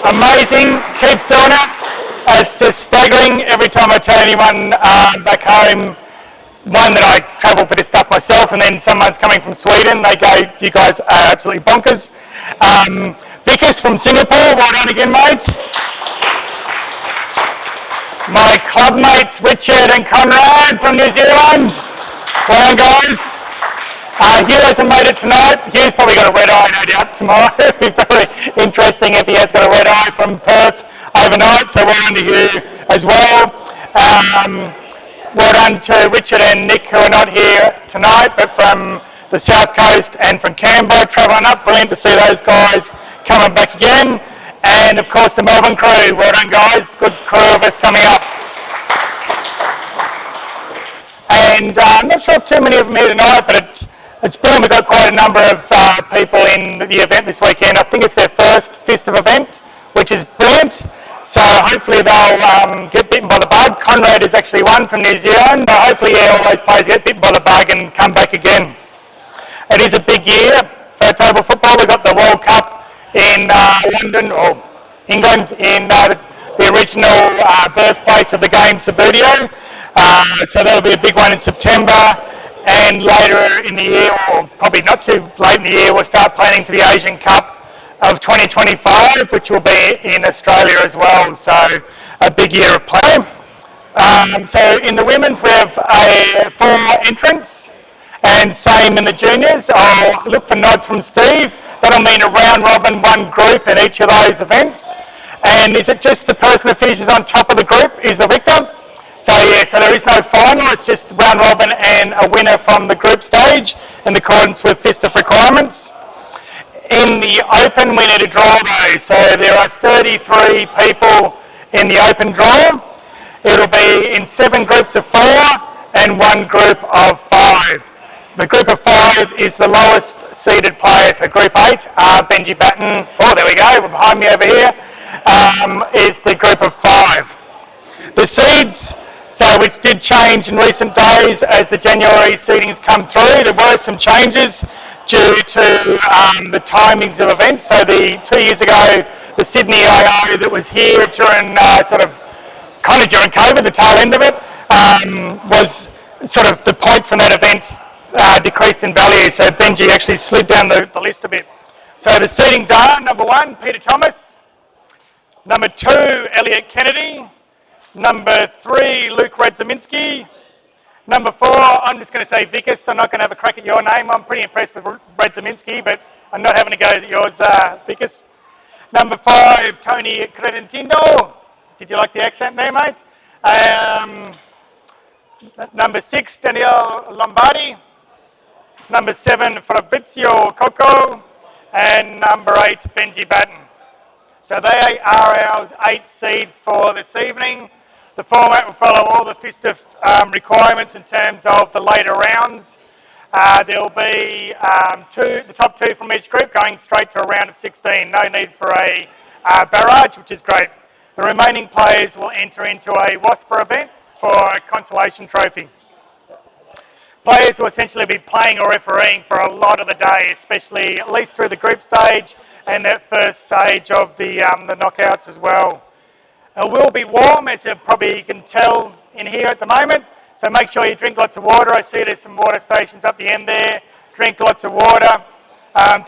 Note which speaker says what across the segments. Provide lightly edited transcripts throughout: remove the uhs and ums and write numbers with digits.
Speaker 1: Amazing, keeps doing it. It's just staggering every time I tell anyone back home, one, that I travel for this stuff myself, and then someone's coming from Sweden, they go, you guys are absolutely bonkers. Vickers from Singapore, well done again, mate. My club mates, Richard and Conrad from New Zealand, well done guys. Hugh hasn't made it tonight. Hugh's probably got a red eye, no doubt, tomorrow. It'd be very interesting if he has got a red eye from Perth overnight, so well done to Hugh as well. Well done to Richard and Nick, who are not here tonight, but from the South Coast and from Canberra, travelling up. Brilliant to see those guys coming back again. And of course the Melbourne crew. Well done guys, good crew of us coming up. And I'm not sure if too many of them here tonight, but it's brilliant. We've got quite a number of people in the event this weekend. I think it's their first festive event, which is brilliant. So hopefully they'll get bitten by the bug. Conrad is actually one from New Zealand, but hopefully all those players get bitten by the bug and come back again. It is a big year for table football. We've got the World Cup in London, or England, in the original birthplace of the game, Subudio. So that'll be a big one in September. And later in the year, or probably not too late in the year, we'll start planning for the Asian Cup of 2025, which will be in Australia as well. So a big year of play. So in the women's, we have 4 entrants, and same in the juniors. I'll look for nods from Steve. That'll mean a round robin, one group in each of those events. And is it just the person who finishes on top of the group is the victor? So yeah, so there is no final, it's just round robin and a winner from the group stage in accordance with FISTF requirements. In the open, we need a draw though, so there are 33 people in the open draw. It'll be in 7 groups of 4 and 1 group of 5. The group of 5 is the lowest seeded player, so group 8, Benji Batten, oh there we go, behind me over here, is the group of 5. The seeds, so which did change in recent days as the January seedings come through. There were some changes due to the timings of events. So 2 years ago, the Sydney IO that was here during during COVID, the tail end of it, was sort of the points from that event decreased in value. So Benji actually slid down the list a bit. So the seedings are number 1, Peter Thomas, number 2, Elliot Kennedy, number 3, Luke Radzaminski. Number 4, I'm just going to say Vickers. I'm not going to have a crack at your name. I'm pretty impressed with Radzaminski, but I'm not having a go at yours, Vickers. Number 5, Tony Credentino. Did you like the accent there, mate? Number 6, Danielle Lombardi. Number 7, Fabrizio Coco. And number 8, Benji Batten. So they are our 8 seeds for this evening. The format will follow all the FISTF requirements in terms of the later rounds. There will be the top 2 from each group going straight to a round of 16. No need for a barrage, which is great. The remaining players will enter into a WASPA event for a consolation trophy. Players will essentially be playing or refereeing for a lot of the day, especially at least through the group stage and that first stage of the knockouts as well. It will be warm, as you probably can tell in here at the moment, so make sure you drink lots of water. I see there's some water stations up the end there. Drink lots of water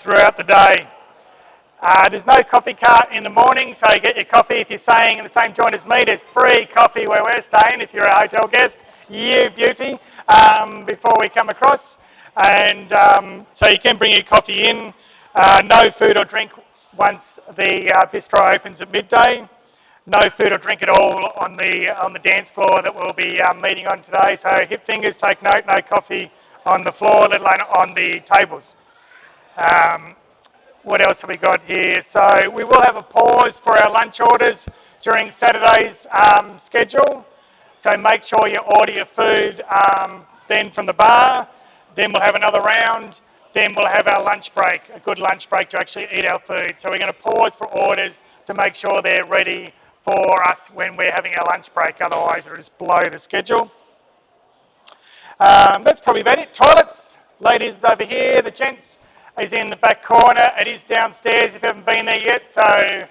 Speaker 1: throughout the day. There's no coffee cart in the morning, so you get your coffee. If you're staying in the same joint as me, there's free coffee where we're staying if you're a hotel guest. You beauty, before we come across. And so you can bring your coffee in. No food or drink once the bistro opens at midday. No food or drink at all on the dance floor that we'll be meeting on today. So hip fingers, take note, no coffee on the floor, let alone on the tables. What else have we got here? So we will have a pause for our lunch orders during Saturday's schedule. So make sure you order your food then from the bar. Then we'll have another round. Then we'll have our lunch break, a good lunch break to actually eat our food. So we're going to pause for orders to make sure they're ready for us when we're having our lunch break. Otherwise, it'll just blow the schedule. That's probably about it. Toilets, ladies over here. The gents is in the back corner. It is downstairs if you haven't been there yet. So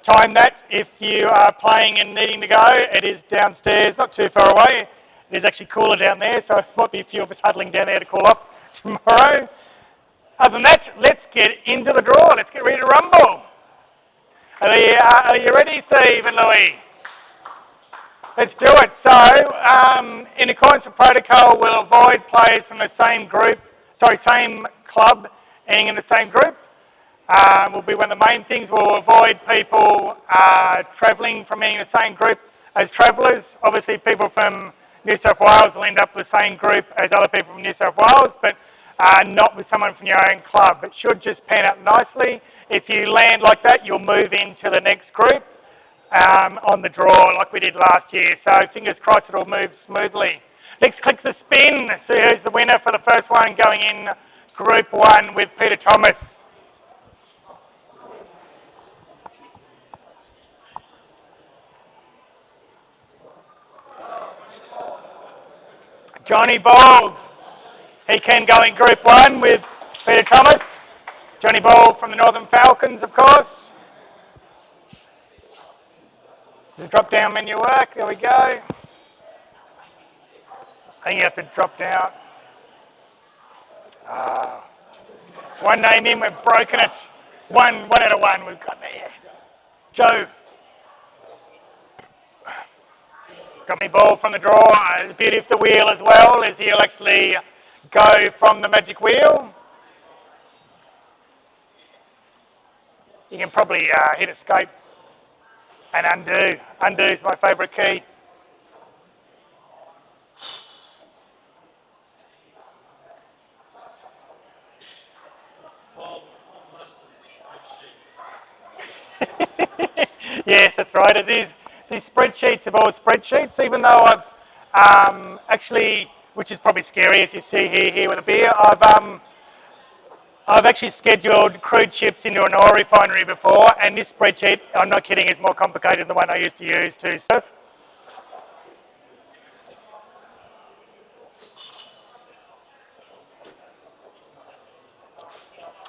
Speaker 1: time that if you are playing and needing to go. It is downstairs, not too far away. It is actually cooler down there, so it might be a few of us huddling down there to cool off tomorrow. Other than that, let's get into the draw. Let's get ready to rumble. Are you ready, Steve and Louis? Let's do it. So, in accordance with protocol, we'll avoid players from the same same club, ending in the same group. Will be one of the main things. We'll avoid people travelling from being in the same group as travellers. Obviously, people from New South Wales will end up with the same group as other people from New South Wales, but not with someone from your own club. It should just pan out nicely. If you land like that, you'll move into the next group on the draw like we did last year. So fingers crossed it'll move smoothly. Let's click the spin, see who's the winner for the first one going in Group 1 with Peter Thomas. Johnny Ball, he can go in Group 1 with Peter Thomas. Johnny Ball from the Northern Falcons, of course. Does the drop-down menu work? There we go. I think you have to drop down. One name in, we've broken it. One out of one we've got there. Joe. Got me Ball from the draw. The beauty of the wheel as well is he'll actually go from the magic wheel. You can probably hit escape and undo. Undo is my favourite key. Yes, that's right. It is. These spreadsheets are all spreadsheets, even though I've actually, which is probably scary as you see here with a beer, I've actually scheduled crude ships into an oil refinery before, and this spreadsheet, I'm not kidding, is more complicated than the one I used to use to surf.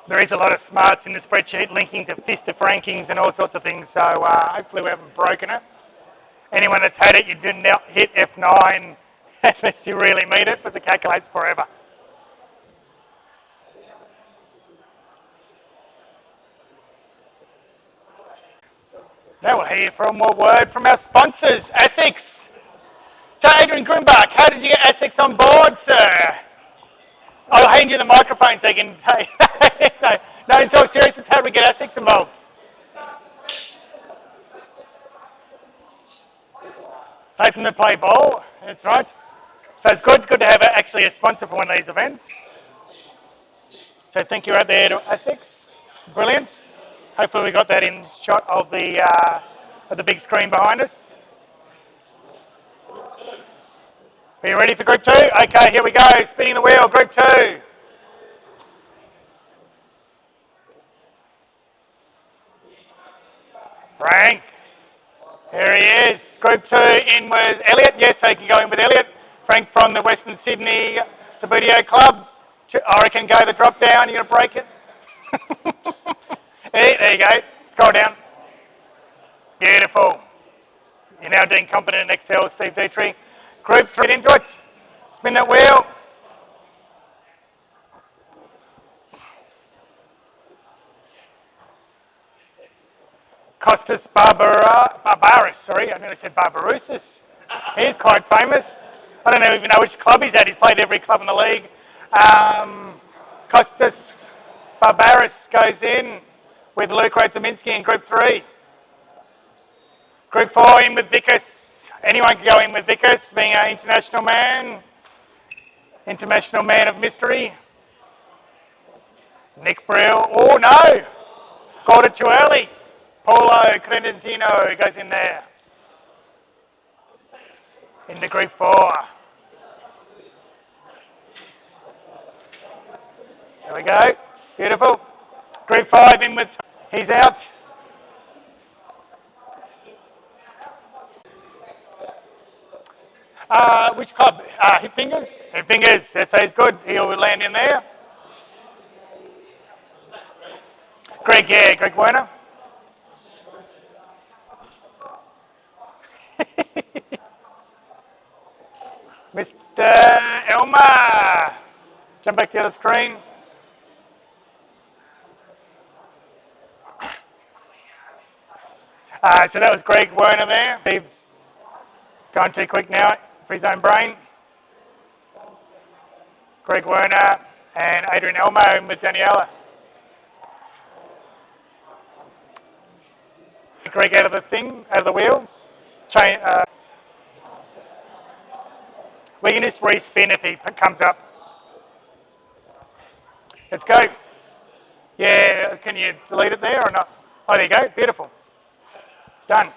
Speaker 1: There is a lot of smarts in the spreadsheet linking to FISTIF rankings and all sorts of things, so hopefully we haven't broken it. Anyone that's had it, you do not hit F9 unless you really mean it, because it calculates forever. Now we'll hear from a word from our sponsors, ASICS. So Adrian Grimbach, how did you get ASICS on board, sir? I'll hand you the microphone so you can say, no, in all seriousness, how do we get ASICS involved? Take them to play ball, that's right. So it's good to have actually a sponsor for one of these events. So thank you out there to ASICS, brilliant. Hopefully we got that in shot of the big screen behind us. Are you ready for Group 2? Okay, here we go, spinning the wheel, Group 2. Frank, here he is. Group 2 in with Elliot. Yes, so you can go in with Elliot. Frank from the Western Sydney Subbuteo Club. I reckon go the drop down, you're going to break it. Hey, there you go, scroll down. Beautiful. You're now doing competent in Excel, Steve Dietrich. Group 3, into it. Spin that wheel. Costas Barbaris, sorry, I nearly said Barbarousis. He's quite famous. I don't even know which club he's at. He's played every club in the league. Costas Barbaris goes in with Luke Radzaminski in Group 3. Group 4 in with Vickers. Anyone can go in with Vickers, being an international man of mystery. Nick Brill. Oh no! Called it too early. Paulo Credentino goes in there. Into Group 4. There we go. Beautiful. Group 5 in with... He's out. Which club? Hip Fingers? Hip Fingers. That's he's good. He'll land in there. Greg Werner. Mr. Elmer, jump back to the other screen. So that was Greg Werner there. Steve's gone too quick now for his own brain. Greg Werner and Adrian Elmo in with Daniela. Greg out of the thing, out of the wheel. We can just respin if he comes up. Let's go. Yeah, can you delete it there or not? Oh, there you go. Beautiful. Done.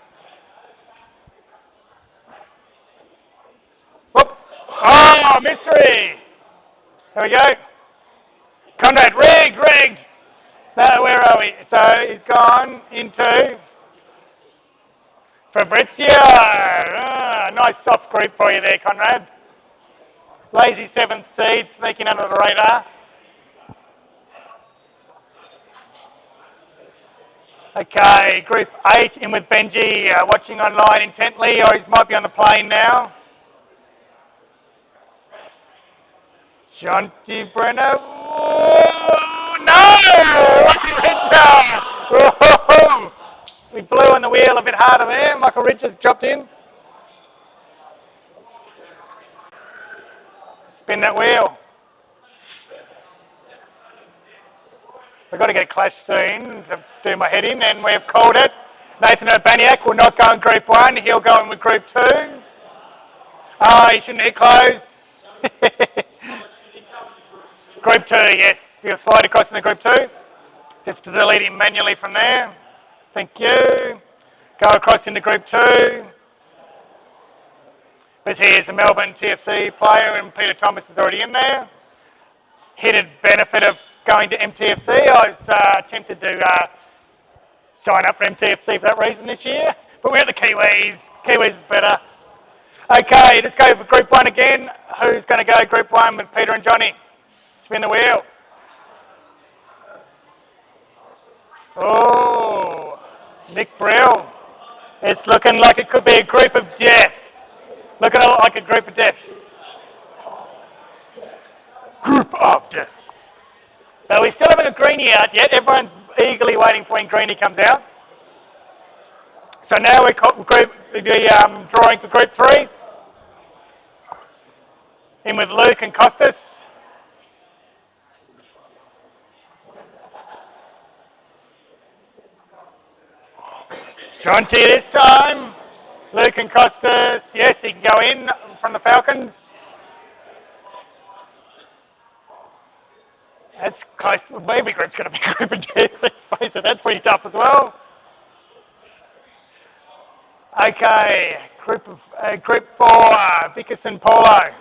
Speaker 1: Whoop. Oh, mystery. There we go. Conrad, rigged. No, where are we? So he's gone into Fabrizio. Nice soft group for you there, Conrad. Lazy seventh seed, sneaking under the radar. Okay, group 8 in with Benji, watching online intently, or he might be on the plane now. Jonty Brenner. Oh, no! Michael Richard! Oh, we blew on the wheel a bit harder there. Michael Richards dropped in. Spin that wheel. We've got to get a clash soon to do my head in, and we've called it. Nathan Urbaniak will not go in Group 1. He'll go in with Group 2. Oh, he shouldn't hit close. Group 2, yes. He'll slide across into Group 2. Just to delete him manually from there. Thank you. Go across into Group 2. But he is a Melbourne TFC player, and Peter Thomas is already in there. Hidden benefit of going to MTFC. I was tempted to sign up for MTFC for that reason this year. But we're at the Kiwis. Kiwis is better. Okay, let's go for Group 1 again. Who's going to go Group 1 with Peter and Johnny? Spin the wheel. Oh, Nick Brill. It's looking like it could be a group of death. Looking like a group of death. Group of death. Now we still haven't got Greenie out yet. Everyone's eagerly waiting for when Greenie comes out. So now we're drawing for Group 3. In with Luke and Costas. Jonty this time. Luke and Costas. Yes, he can go in from the Falcons. That's close. Maybe group's going to be group of death. Let's face it, that's pretty tough as well. Okay, group 4, Vickers and Paulo.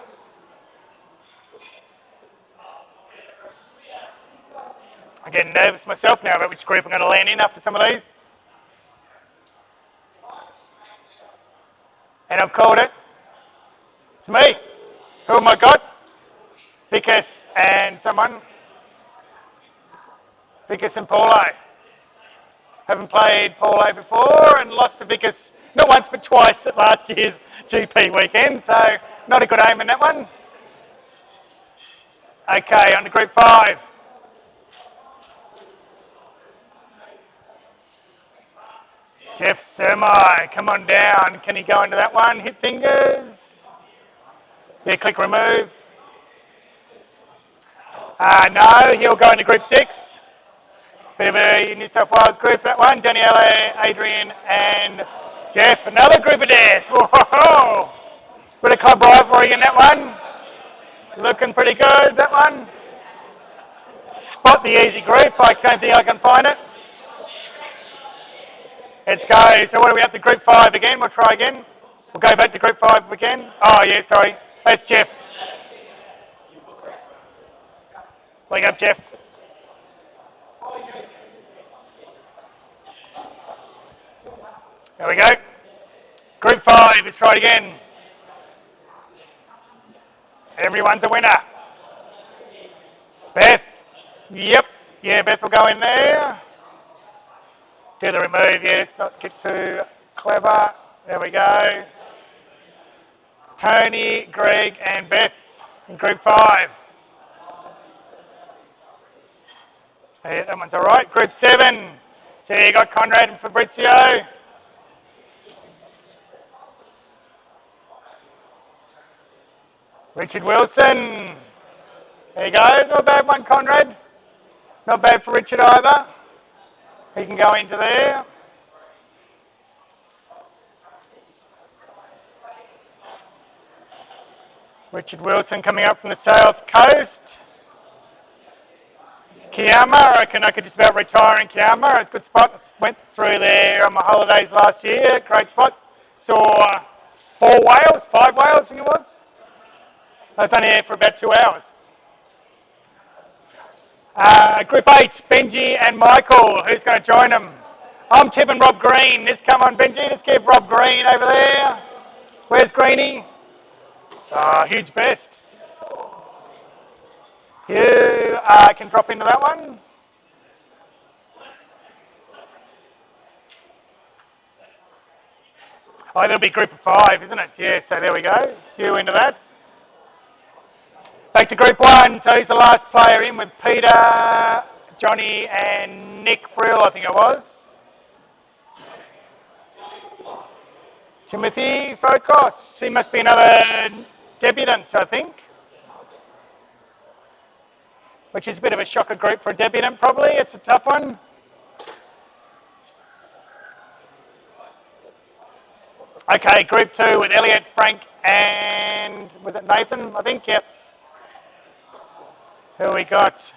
Speaker 1: I'm getting nervous myself now about which group I'm going to land in after some of these. And I've called it. It's me. Who have I got? Vickers and someone. Vickers and Paulo. Haven't played Paulo before and lost to Vickers not once but twice at last year's GP weekend, so not a good aim in that one. Okay, on to Group 5. Jeff Sermai, come on down. Can he go into that one? Hit fingers. Yeah, click remove. No, he'll go into Group 6. Bit of a New South Wales group, that one. Daniela, Adrian, and Jeff. Another group of death. Whoa! Bit of club rivalry in that one. Looking pretty good, that one. Spot the easy group. I don't think I can find it. Let's go. So what are we up to? Group 5 again? We'll try again. We'll go back to Group 5 again. Oh, yeah, sorry. That's Jeff. Wake up, Jeff. There we go. Group 5, let's try it again. Everyone's a winner. Beth. Yep. Yeah, Beth will go in there. Do the remove, yes, not get too clever. There we go. Tony, Greg, and Beth in Group 5. Yeah, that one's all right. Group 7. So you got Conrad and Fabrizio. Richard Wilson. There you go. Not a bad one, Conrad. Not bad for Richard either. He can go into there. Richard Wilson coming up from the south coast. Kiama, I reckon I could just about retire in Kiama. It's a good spot. Went through there on my holidays last year. Great spots. Saw 4 whales, 5 whales, I think it was. I was only there for about 2 hours. Group 8, Benji and Michael. Who's going to join them? I'm tipping Rob Green. Let's come on, Benji. Let's get Rob Green over there. Where's Greenie? Huge best. You can drop into that one. Oh, that'll be group of 5, isn't it? Yeah, so there we go. Hugh into that. Back to group 1. So he's the last player in with Peter, Johnny, and Nick Brill, I think it was. Timothy Focos. He must be another debutant, I think. Which is a bit of a shocker group for a debutant, probably. It's a tough one. Okay, group 2 with Elliot, Frank, and was it Nathan? I think, yep. Who we got?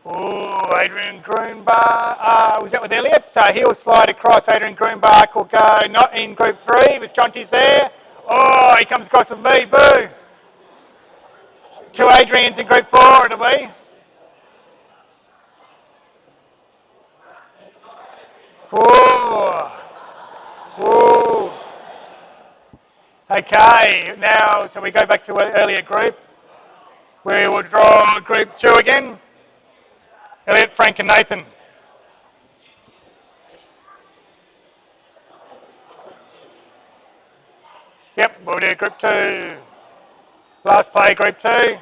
Speaker 1: Oh, Adrian Grunbach. Was that with Elliot? So he'll slide across. Adrian Grunbach will go not in group 3. It was Jonty's there. Oh, he comes across with me. Boo. 2 Adrians in group 4, it'll be. 4. Whoa. Okay, now, so we go back to an earlier group. We will draw group 2 again. Elliot, Frank, and Nathan. Yep, we'll do group 2. Last play, group 2.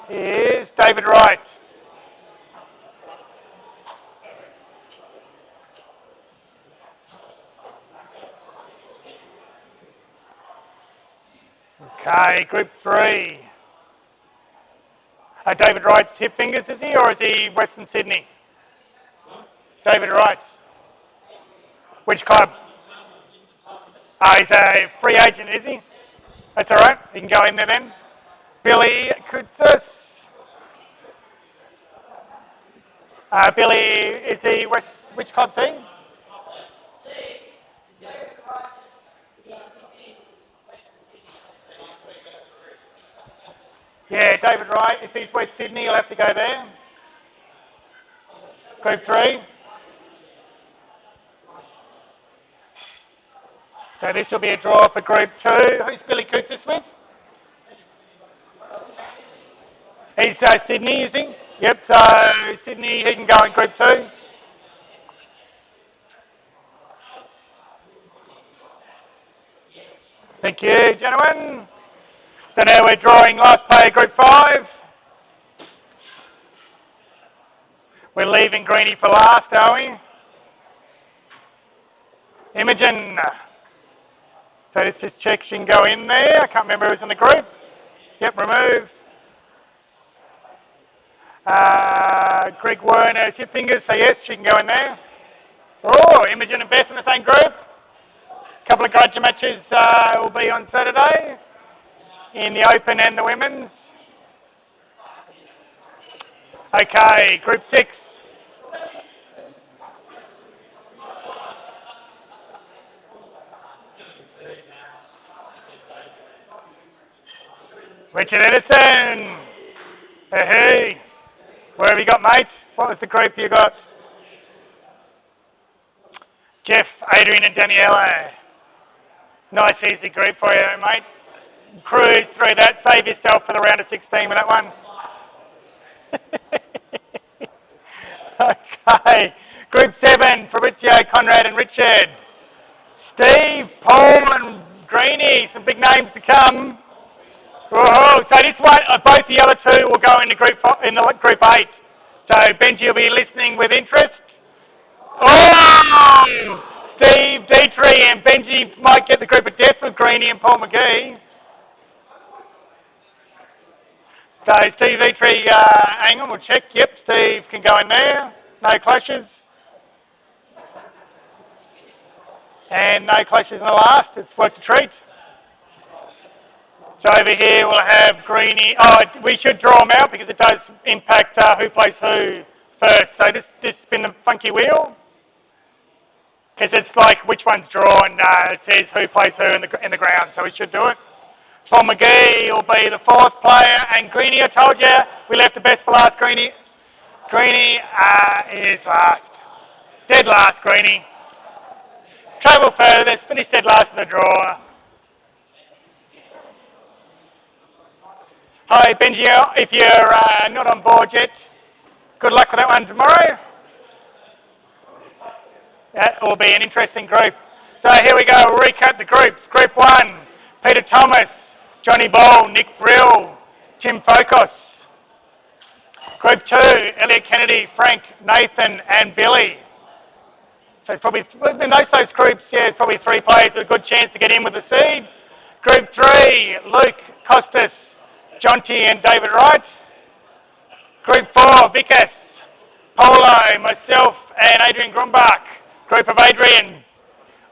Speaker 1: Is David Wright. Okay, group 3. David Wright's hip fingers, is he, or is he Western Sydney? David Wright. Which club? He's a free agent, is he? That's all right. He can go in there then. Billy Kutsis. Billy, is he which club team? Yeah, David Wright. If he's West Sydney, he'll have to go there. Group 3. So this will be a draw for Group 2. Who's Billy Kutsis with? He's Sydney, is he? Yep, so Sydney, he can go in Group 2. Thank you, gentlemen. So now we're drawing last player, Group 5. We're leaving Greenie for last, are we? Imogen. So let's just check she can go in there. I can't remember who's in the group. Yep, remove. Greg Werner's hip fingers, so yes, she can go in there. Oh, Imogen and Beth in the same group. A couple of grudge matches will be on Saturday in the Open and the Women's. Okay, Group 6. Richard Edison. Hey, where have you got, mate? What was the group you got? Jeff, Adrian, and Daniela. Nice, easy group for you, mate. Cruise through that. Save yourself for the round of 16 with that one. Hey, Group 7, Fabrizio, Conrad and Richard. Steve, Paul and Greenie, some big names to come. Whoa, so this one, both the other two will go into group 8. So Benji will be listening with interest. Oh! Steve, Dietrich and Benji might get the group of death with Greenie and Paul McGee. So Steve, Dietrich, hang on, we'll check. Yep, Steve can go in there. No clashes. And no clashes in the last. It's worked a treat. So over here we'll have Greenie. Oh, we should draw them out because it does impact who plays who first. So this spin the funky wheel because it's like which one's drawn. It says who plays who in the ground. So we should do it. Paul McGee will be the 4th player, and Greenie, I told you we left the best for last. Greenie is last, dead last. Greenie. Travel further. Let's finish dead last in the draw. Hi Benji, if you're not on board yet, good luck with that one tomorrow. That will be an interesting group. So here we go, we'll recap the groups. Group 1, Peter Thomas, Johnny Ball, Nick Brill, Tim Focus. Group 2, Elliot Kennedy, Frank, Nathan and Billy. So it's probably, in those groups, yeah, it's probably 3 players with a good chance to get in with the seed. Group 3, Luke, Costas, Jonty and David Wright. Group 4, Vikas, Polo, myself and Adrian Grumbach. Group of Adrians,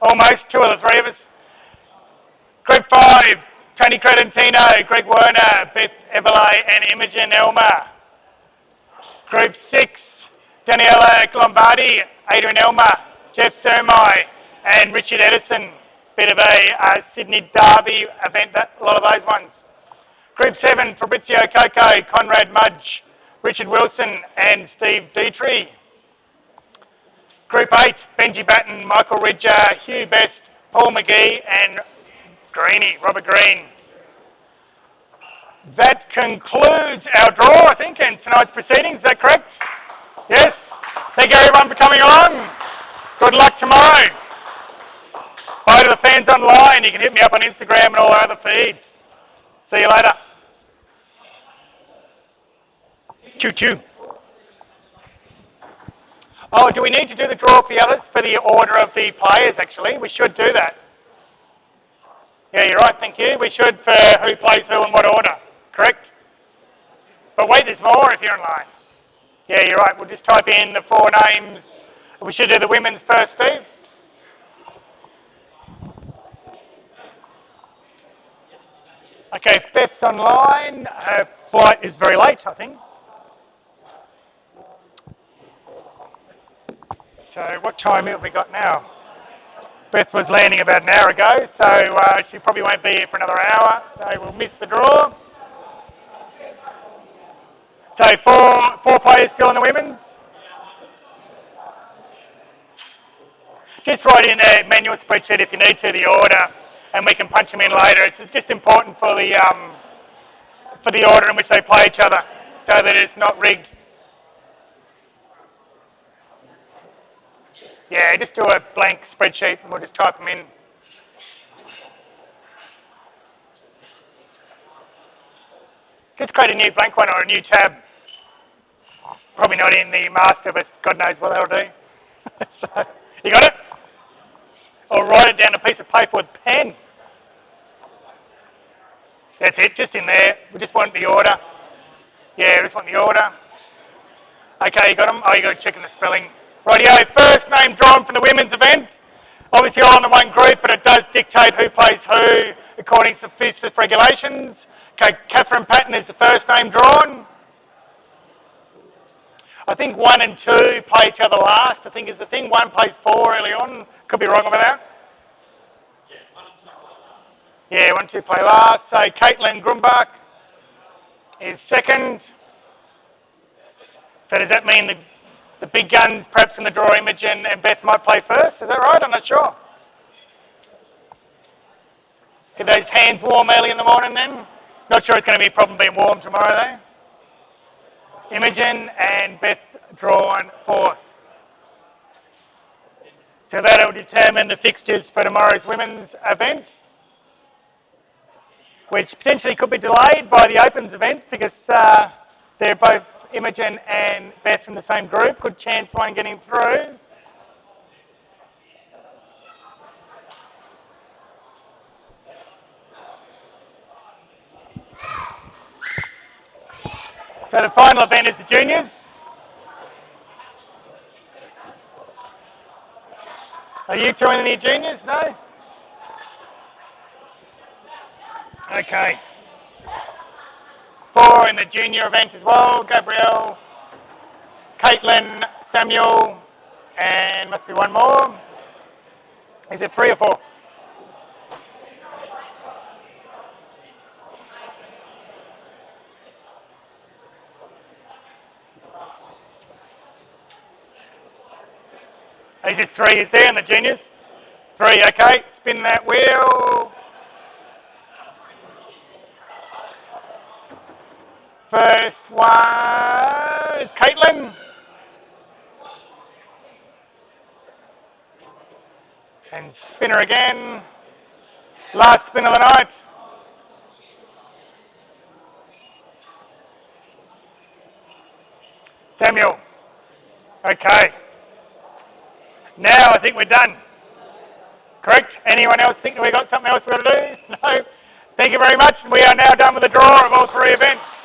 Speaker 1: almost 2 of the 3 of us. Group 5, Tony Credentino, Greg Werner, Beth Eberle and Imogen Elmer. Group 6, Daniela Lombardi, Adrian Elmer, Jeff Sermai and Richard Edison. Bit of a Sydney Derby event, a lot of those ones. Group 7, Fabrizio Coco, Conrad Mudge, Richard Wilson and Steve Dietrich. Group 8, Benji Batten, Michael Ridger, Hugh Best, Paul McGee and Greenie, Robert Green. That concludes our draw, I think, and tonight's proceedings. Is that correct? Yes? Thank you everyone for coming along. Good luck tomorrow. Bye to the fans online. You can hit me up on Instagram and all our other feeds. See you later. Choo-choo. Oh, do we need to do the draw for the others, for the order of the players, actually? We should do that. Yeah, you're right, thank you. We should for who plays who in what order, correct? But wait, there's more if you're online. Yeah, you're right. We'll just type in the 4 names. We should do the women's first, Steve. Okay, Beth's online. Her flight is very late, I think. So what time have we got now? Beth was landing about an hour ago, so she probably won't be here for another hour, so we'll miss the draw. So four players still in the women's. Just write in a manual spreadsheet if you need to, the order, and we can punch them in later. It's just important for the order in which they play each other, so that it's not rigged. Yeah, just do a blank spreadsheet and we'll just type them in. Just create a new blank one or a new tab. Probably not in the master, but God knows what that'll do. So, you got it? Or write it down on a piece of paper with a pen. That's it, just in there. We just want the order. Yeah, we just want the order. Okay, you got them? Oh, you got to check in the spelling. Rightio, first name drawn from the women's event. Obviously all in the one group, but it does dictate who plays who according to the FISF regulations. Okay, Catherine Patton is the first name drawn. I think 1 and 2 play each other last, I think is the thing. 1 plays 4 early on. Could be wrong about that. Yeah, 1 and 2 play last. So Caitlin Grumbach is second. So does that mean the big guns perhaps in the draw, Imogen and Beth might play first? Is that right? I'm not sure. Get those hands warm early in the morning then? Not sure it's going to be a problem being warm tomorrow though. Imogen and Beth drawn 4th. So that'll determine the fixtures for tomorrow's women's event, which potentially could be delayed by the Opens event because they're both Imogen and Beth from the same group. Good chance one getting through. So the final event is the juniors. Are you two in the juniors? No? Okay. 4 in the junior event as well. Gabrielle, Caitlin, Samuel, and must be one more. Is it 3 or 4? Is it 3 is there in the juniors? 3, okay. Spin that wheel. First one is Caitlin. And spinner again. Last spin of the night. Samuel. Okay. Now I think we're done. Correct? Anyone else think that we got something else we got to do? No? Thank you very much. We are now done with the draw of all 3 events.